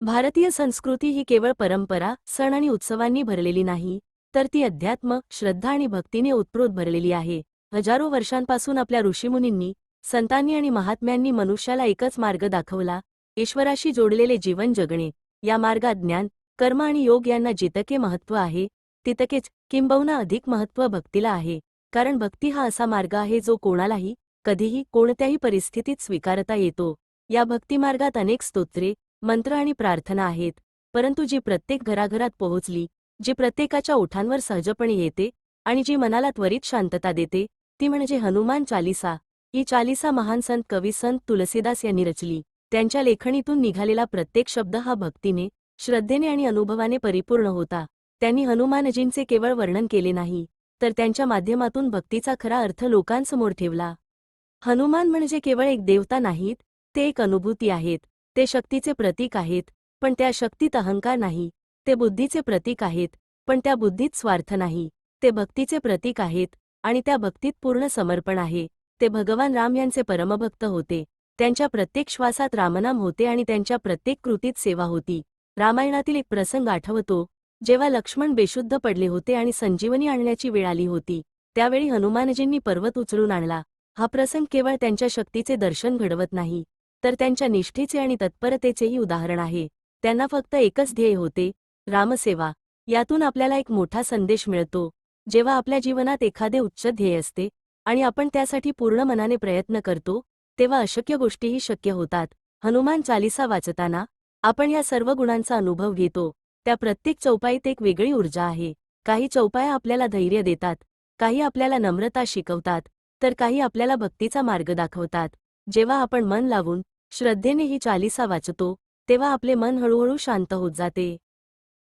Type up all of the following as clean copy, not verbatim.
भारतीय संस्कृती ही केवळ परंपरा, सण आणि उत्सवांनी भरलेली नाही, तर ती अध्यात्म, श्रद्धा आणि भक्तीने उत्स्फूर्त भरलेली आहे. हजारो वर्षांपासून आपल्या ऋषीमुनींनी, संतांनी आणि महात्म्यांनी मनुष्याला एकच मार्ग दाखवला, ईश्वराशी जोडलेले जीवन जगणे. या मार्गात ज्ञान, कर्म आणि योग यांना जितके महत्त्व आहे, तितकेच किंबहुना अधिक महत्त्व भक्तीला आहे. कारण भक्ती हा असा मार्ग आहे जो कोणालाही, कधीही, कोणत्याही परिस्थितीत स्वीकारता येतो. या भक्तिमार्गात अनेक स्तोत्रे, मंत्र आणि प्रार्थना आहेत, परंतु जी प्रत्येक घराघरात पोहोचली, जी प्रत्येकाच्या ओठांवर सहजपणे येते आणि जी मनाला त्वरित शांतता देते, ती म्हणजे हनुमान चालीसा. ही चालीसा महान संत कवी संत तुलसीदास यांनी रचली. त्यांच्या लेखणीतून निघालेला प्रत्येक शब्द हा भक्तीने, श्रद्धेने आणि अनुभवाने परिपूर्ण होता. त्यांनी हनुमानजींचे केवळ वर्णन केले नाही, तर त्यांच्या माध्यमातून भक्तीचा खरा अर्थ लोकांसमोर ठेवला. हनुमान म्हणजे केवळ एक देवता नाहीत, ते एक अनुभूती आहेत. ते शक्तीचे प्रतीक आहेत, पण त्या शक्तीत अहंकार नाही. ते बुद्धीचे प्रतीक आहेत, पण त्या बुद्धीत स्वार्थ नाही. ते भक्तीचे प्रतीक आहेत, आणि त्या भक्तीत पूर्ण समर्पण आहे. ते भगवान राम यांचे परमभक्त होते. त्यांच्या प्रत्येक श्वासात रामनाम होते आणि त्यांच्या प्रत्येक कृतीत सेवा होती. रामायणातील एक प्रसंग आठवतो, जेव्हा लक्ष्मण बेशुद्ध पडले होते आणि संजीवनी आणण्याची वेळ आली होती. त्यावेळी हनुमानजींनी पर्वत उचलून आणला. हा प्रसंग केवळ त्यांच्या शक्तीचे दर्शन घडवत नाही, तर त्यांच्या निष्ठेचे आणि तत्परतेचेही उदाहरण आहे. त्यांना फक्त एकच ध्येय होते, रामसेवा. यातून आपल्याला एक मोठा संदेश मिळतो. जेव्हा आपल्या जीवनात एखादे उच्च ध्येय असते आणि आपण त्यासाठी पूर्ण मनाने प्रयत्न करतो, तेव्हा अशक्य गोष्टीही शक्य होतात. हनुमान चालीसा वाचताना आपण या सर्व गुणांचा अनुभव घेतो. त्या प्रत्येक चौपाईत एक वेगळी ऊर्जा आहे. काही चौपाया आपल्याला धैर्य देतात, काही आपल्याला नम्रता शिकवतात, तर काही आपल्याला भक्तीचा मार्ग दाखवतात. जेव्हा आपण मन लावून, श्रद्धेने ही चालीसा वाचतो, तेव्हा आपले मन हळूहळू शांत होत जाते.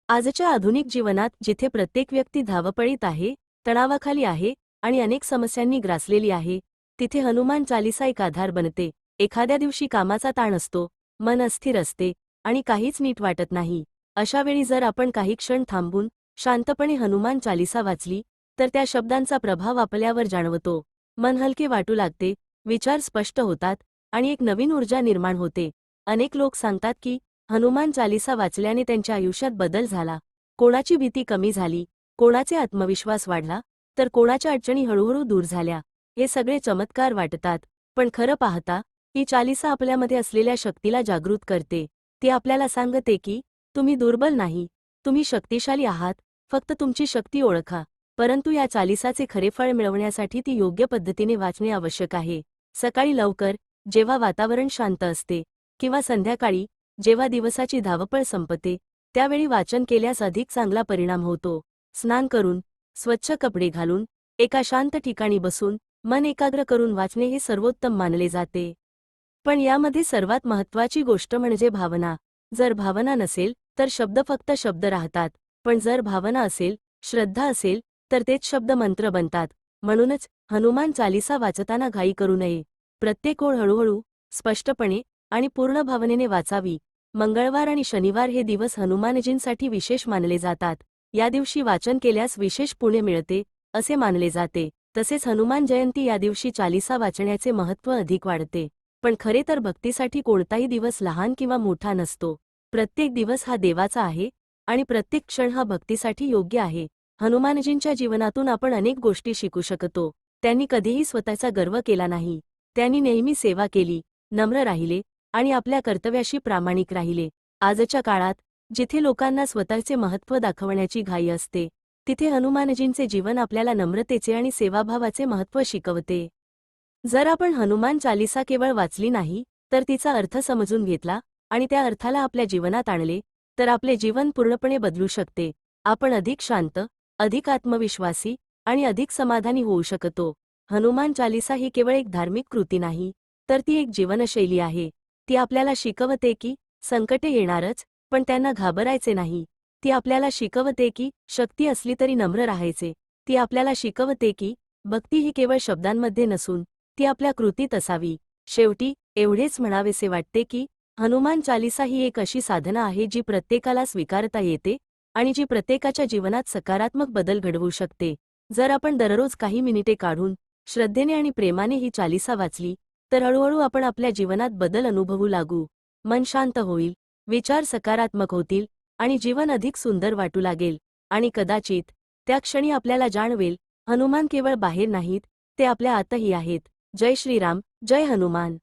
आजच्या आधुनिक जीवनात जिथे प्रत्येक व्यक्ती धावपळीत आहे, तणावाखाली आहे आणि अनेक समस्यांनी ग्रासलेली आहे, तिथे हनुमान चालीसा एक आधार बनते. एखाद्या दिवशी कामाचा ताण असतो, मन अस्थिर असते आणि काहीच नीट वाटत नाही. अशा वेळी जर आपण काही क्षण थांबून शांतपणे हनुमान चालीसा वाचली, तर त्या शब्दांचा प्रभाव आपल्यावर जाणवतो. मन हलके वाटू लागते, विचार स्पष्ट होतात आणि एक नवीन ऊर्जा निर्माण होते. अनेक लोक सांगतात की हनुमान चालीसा वाचल्याने त्यांच्या आयुष्यात बदल झाला. कोणाची भीती कमी झाली, कोणाचे आत्मविश्वास वाढला, तर कोणाच्या अडचणी हळूहळू दूर झाल्या. हे सगळे चमत्कार वाटतात, पण खरं पाहता ही चालीसा आपल्यामध्ये असलेल्या शक्तीला जागृत करते. ती आपल्याला सांगते की तुम्ही दुर्बल नाही, तुम्ही शक्तिशाली आहात, फक्त तुमची शक्ती ओळखा. परंतु या चालीसाचे खरे फळ मिळवण्यासाठी ती योग्य पद्धतीने वाचणे आवश्यक आहे. सकाळी लवकर, जेव्हा वातावरण शांत असते, किंवा संध्याकाळी, जेव्हा दिवसाची धावपळ संपते, त्यावेळी वाचन केल्यास अधिक चांगला परिणाम होतो. स्नान करून, स्वच्छ कपडे घालून, एका शांत ठिकाणी बसून, मन एकाग्र करून वाचणे हे सर्वोत्तम मानले जाते. पण यामध्ये सर्वात महत्त्वाची गोष्ट म्हणजे भावना. जर भावना नसेल, तर शब्द फक्त शब्द राहतात. पण जर भावना असेल, श्रद्धा असेल, तर तेच शब्द मंत्र बनतात. म्हणूनच हनुमान चालीसा वाचताना घाई करू नये. प्रत्येक ओळ हळूहळू, स्पष्टपणे आणि पूर्ण भावनेने वाचावी. मंगळवार आणि शनिवार हे दिवस हनुमानजींसाठी विशेष मानले जातात. या दिवशी वाचन केल्यास विशेष पुण्य मिळते, असे मानले जाते. तसेच हनुमान जयंती या दिवशी चालीसा वाचण्याचे महत्त्व अधिक वाढते. पण खरे तर भक्तीसाठी कोणताही दिवस लहान किंवा मोठा नसतो. प्रत्येक दिवस हा देवाचा आहे आणि प्रत्येक क्षण हा भक्तीसाठी योग्य आहे. हनुमानजींच्या जीवनातून आपण अनेक गोष्टी शिकू शकतो. त्यांनी कधीही स्वतःचा गर्व केला नाही. त्यांनी नेहमी सेवा केली, नम्र राहिले आणि आपल्या कर्तव्याशी प्रामाणिक राहिले. आजच्या काळात, जिथे लोकांना स्वतःचे महत्त्व दाखवण्याची घाई असते, तिथे हनुमानजींचे जीवन आपल्याला नम्रतेचे आणि सेवाभावाचे महत्त्व शिकवते. जर आपण हनुमान चालीसा केवळ वाचली नाही, तर तिचा अर्थ समजून घेतला आणि त्या अर्थाला आपल्या जीवनात आणले, तर आपले जीवन पूर्णपणे बदलू शकते. आपण अधिक शांत, अधिक आत्मविश्वासी आणि अधिक समाधानी होऊ शकतो. हनुमान चालीसा ही केवळ एक धार्मिक कृती नाही, तर ती एक जीवनशैली आहे. ती आपल्याला शिकवते की संकटे येणारच, पण त्यांना घाबरायचे नाही. ती आपल्याला शिकवते की शक्ती असली तरी नम्र राहायचे. ती आपल्याला शिकवते की भक्ती ही केवळ शब्दांमध्ये नसून ती आपल्या कृतीत असावी. शेवटी एवढेच म्हणावेसे वाटते की हनुमान चालीसा ही एक अशी साधना आहे जी प्रत्येकाला स्वीकारता येते आणि जी प्रत्येकाच्या जीवनात सकारात्मक बदल घडवू शकते. जर आपण दररोज काही मिनिटे काढून श्रद्धेने आणि प्रेमाने ही चालीसा वाचली, तर हळूहळू आपण आपल्या जीवनात बदल अनुभवू लागू. मन शांत होईल, विचार सकारात्मक होतील आणि जीवन अधिक सुंदर वाटू लागेल. आणि कदाचित त्या क्षणी आपल्याला जाणवेल, हनुमान केवळ बाहेर नाहीत, ते आपल्या आतही आहेत. जय श्रीराम, जय हनुमान.